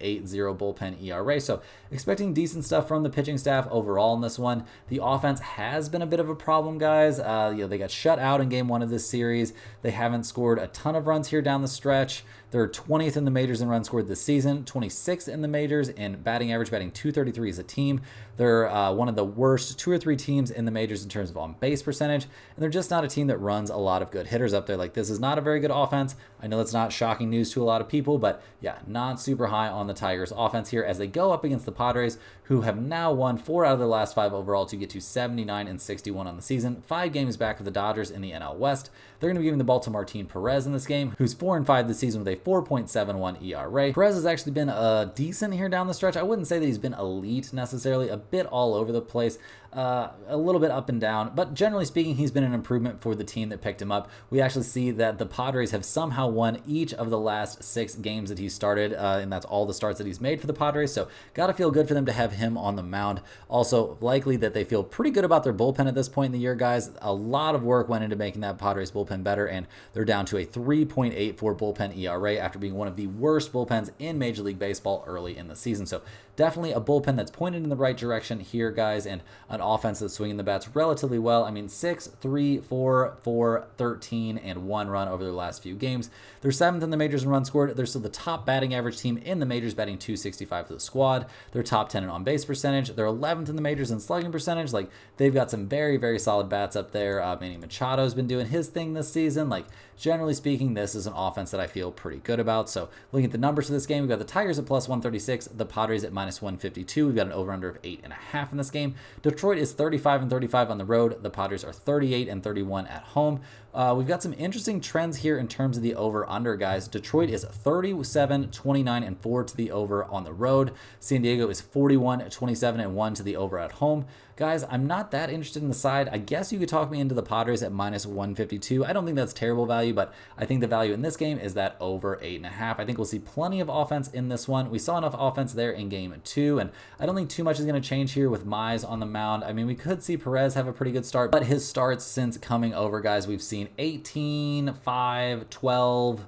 bullpen ERA. So expecting decent stuff from the pitching staff overall in this one. The offense has been a bit of a problem, guys. They got shut out in game 1 of this series. They haven't scored a ton of runs here down the stretch. They're 20th in the majors in runs scored this season, 26th in the majors in batting average, batting .233 as a team. They're one of the worst 2 or 3 teams in the majors in terms of on-base percentage, and they're just not a team that runs a lot of good hitters up there. Like, this is not a very good offense. I know that's not shocking news to a to a lot of people, but yeah, not super high on the Tigers offense here as they go up against the Padres, who have now won 4 out of their last 5 overall to get to 79 and 61 on the season, 5 games back of the Dodgers in the NL West. They're going to be giving the ball to Martin Perez in this game, who's 4-5 this season with a 4.71 ERA. Perez has actually been decent here down the stretch. I wouldn't say that he's been elite necessarily, a bit all over the place, a little bit up and down, but generally speaking, he's been an improvement for the team that picked him up. We actually see that the Padres have somehow won each of the last 6 games that he started, and that's all the starts that he's made for the Padres, so gotta feel good for them to have him on the mound. Also, likely that they feel pretty good about their bullpen at this point in the year, guys. A lot of work went into making that Padres bullpen better, and they're down to a 3.84 bullpen ERA after being one of the worst bullpens in Major League Baseball early in the season. So definitely a bullpen that's pointed in the right direction here, guys, and an offense that's swinging the bats relatively well. I mean, 6, 3, 4, 4, 13, and 1 run over their last few games. They're 7th in the majors in runs scored. They're still the top batting average team in the majors, batting .265 for the squad. They're top 10 in on-base percentage. They're 11th in the majors in slugging percentage. Like, they've got some very, very solid bats up there. Manny Machado's been doing his thing this season. Like, generally speaking, this is an offense that I feel pretty good about. So looking at the numbers for this game, we've got the Tigers at plus 136, the Padres at minus 152. We've got an over-under of 8.5 in this game. Detroit is 35 and 35 on the road. The Padres are 38 and 31 at home. We've got some interesting trends here in terms of the over-under, guys. Detroit is 37, 29, and 4 to the over on the road. San Diego is 41, 27, and 1 to the over at home. Guys, I'm not that interested in the side. I guess you could talk me into the Padres at minus 152. I don't think that's terrible value, but I think the value in this game is that over 8.5. I think we'll see plenty of offense in this one. We saw enough offense there in game 2, and I don't think too much is going to change here with Mize on the mound. I mean, we could see Perez have a pretty good start, but his starts since coming over, guys, we've seen 18, 5, 12,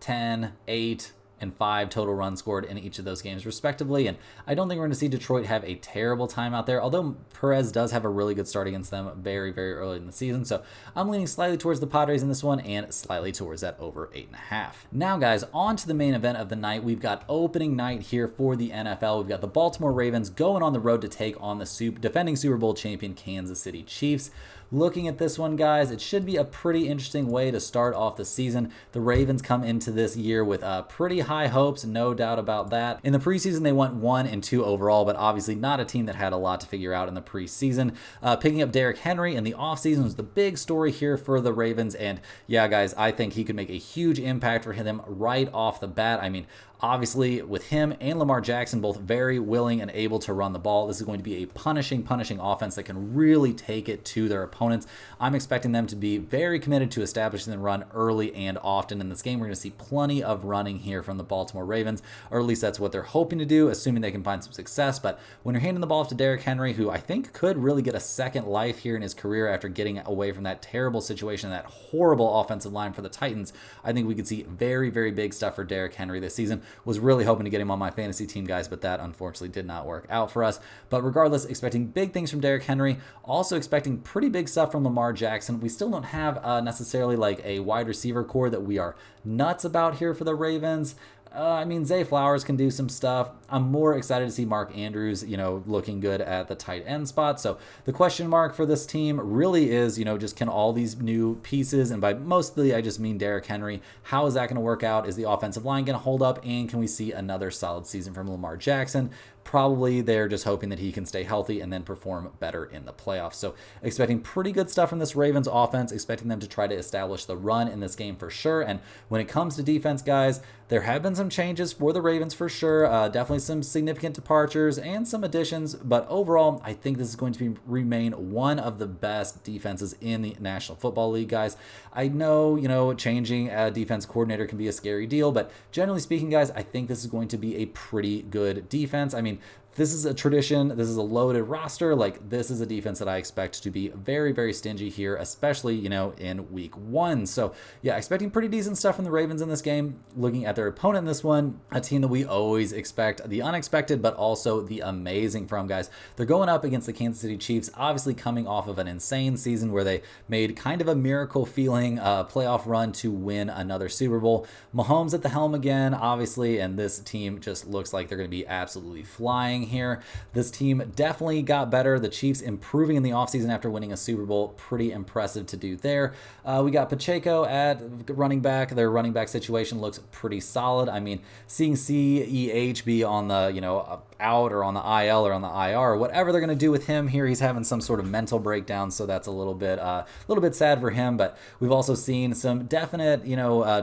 10, 8, and 5 total runs scored in each of those games respectively, and I don't think we're going to see Detroit have a terrible time out there, although Perez does have a really good start against them very, very early in the season. So I'm leaning slightly towards the Padres in this one and slightly towards that over 8.5. Now, guys, on to the main event of the night. We've got opening night here for the NFL. We've got the Baltimore Ravens going on the road to take on the defending Super Bowl champion Kansas City Chiefs. Looking at this one, guys, it should be a pretty interesting way to start off the season. The Ravens come into this year with pretty high hopes, no doubt about that. In the preseason, they went 1 and 2 overall, but obviously not a team that had a lot to figure out in the preseason. Picking up Derrick Henry in the offseason was the big story here for the Ravens, and yeah, guys, I think he could make a huge impact for them right off the bat. I mean, obviously, with him and Lamar Jackson both very willing and able to run the ball, this is going to be a punishing offense that can really take it to their opponents. I'm expecting them to be very committed to establishing the run early and often in this game. We're going to see plenty of running here from the Baltimore Ravens, or at least that's what they're hoping to do, assuming they can find some success. But when you're handing the ball off to Derrick Henry, who I think could really get a second life here in his career after getting away from that terrible situation, that horrible offensive line for the Titans, I think we could see very, very big stuff for Derrick Henry this season. Was really hoping to get him on my fantasy team, guys, but that unfortunately did not work out for us. But regardless, expecting big things from Derrick Henry, also expecting pretty big stuff from Lamar Jackson. We still don't have necessarily like a wide receiver core that we are nuts about here for the Ravens. I mean, Zay Flowers can do some stuff. I'm more excited to see Mark Andrews, looking good at the tight end spot. So the question mark for this team really is, just can all these new pieces, and by mostly I just mean Derrick Henry, how is that going to work out? Is the offensive line going to hold up? And can we see another solid season from Lamar Jackson? Probably they're just hoping that he can stay healthy and then perform better in the playoffs. So expecting pretty good stuff from this Ravens offense, expecting them to try to establish the run in this game for sure. And when it comes to defense, guys, there have been some changes for the Ravens for sure. Definitely some significant departures and some additions. But overall, I think this is going to remain one of the best defenses in the National Football League, guys. I know, changing a defense coordinator can be a scary deal. But generally speaking, guys, I think this is going to be a pretty good defense. I mean, this is a tradition. This is a loaded roster. Like, this is a defense that I expect to be very, very stingy here, especially, in week 1. So, yeah, expecting pretty decent stuff from the Ravens in this game. Looking at their opponent in this one, a team that we always expect the unexpected, but also the amazing from, guys. They're going up against the Kansas City Chiefs, obviously coming off of an insane season where they made kind of a miracle feeling playoff run to win another Super Bowl. Mahomes at the helm again, obviously, and this team just looks like they're going to be absolutely flying here. This team definitely got better. The Chiefs improving in the offseason after winning a Super Bowl. Pretty impressive to do there. We got Pacheco at running back. Their running back situation looks pretty solid. I mean, seeing CEH be on the, out or on the IL or on the IR, whatever they're going to do with him here, he's having some sort of mental breakdown, so that's a little bit sad for him. But we've also seen some definite,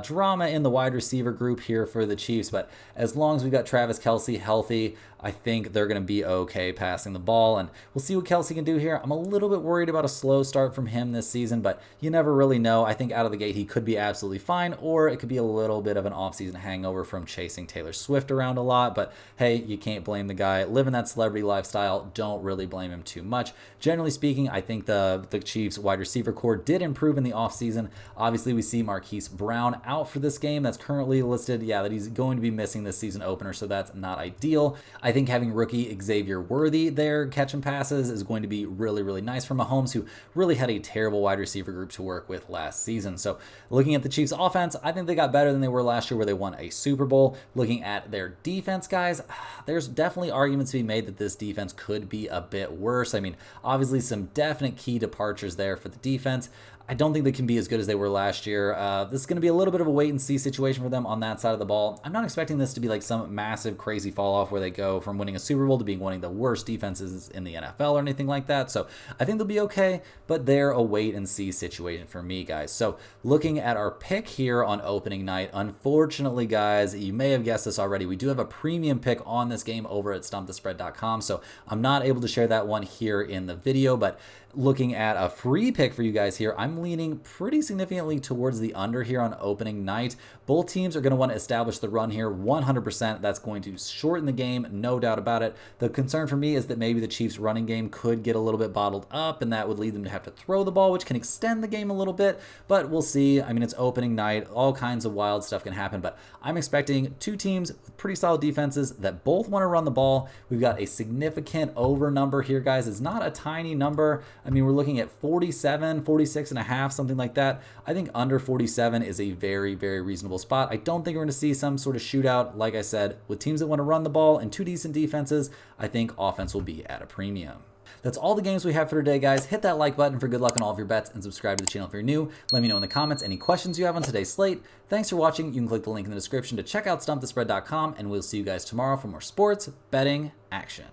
drama in the wide receiver group here for the Chiefs. But as long as we've got Travis Kelce healthy, I think they're going to be okay passing the ball, and we'll see what Kelce can do here. I'm a little bit worried about a slow start from him this season, but you never really know. I think out of the gate he could be absolutely fine, or it could be a little bit of an offseason hangover from chasing Taylor Swift around a lot. But hey, you can't blame the guy living that celebrity lifestyle. Don't really blame him too much. Generally speaking, I think the Chiefs wide receiver core did improve in the offseason. Obviously, we see Marquise Brown out for this game. That's currently listed, that he's going to be missing this season opener, so that's not ideal. I think having rookie Xavier Worthy there catching passes is going to be really, really nice for Mahomes, who really had a terrible wide receiver group to work with last season. So looking at the Chiefs offense, I think they got better than they were last year where they won a Super Bowl. Looking at their defense, guys, there's definitely arguments to be made that this defense could be a bit worse. I mean, obviously some definite key departures there for the defense. I don't think they can be as good as they were last year. This is going to be a little bit of a wait-and-see situation for them on that side of the ball. I'm not expecting this to be like some massive, crazy fall-off where they go from winning a Super Bowl to being one of the worst defenses in the NFL or anything like that. So I think they'll be okay, but they're a wait-and-see situation for me, guys. So looking at our pick here on opening night, unfortunately, guys, you may have guessed this already, we do have a premium pick on this game over at stumpthespread.com, so I'm not able to share that one here in the video, but looking at a free pick for you guys here, I'm leaning pretty significantly towards the under here on opening night. Both teams are going to want to establish the run here 100%. That's going to shorten the game, no doubt about it. The concern for me is that maybe the Chiefs running game could get a little bit bottled up, and that would lead them to have to throw the ball, which can extend the game a little bit, but we'll see. I mean, it's opening night. All kinds of wild stuff can happen, but I'm expecting two teams with pretty solid defenses that both want to run the ball. We've got a significant over number here, guys. It's not a tiny number. I mean, we're looking at 47, 46 and a half, something like that. I think under 47 is a very, very reasonable spot. I don't think we're going to see some sort of shootout. Like I said, with teams that want to run the ball and two decent defenses, I think offense will be at a premium. That's all the games we have for today, guys. Hit that like button for good luck on all of your bets and subscribe to the channel if you're new. Let me know in the comments any questions you have on today's slate. Thanks for watching. You can click the link in the description to check out stumpthespread.com, and we'll see you guys tomorrow for more sports betting action.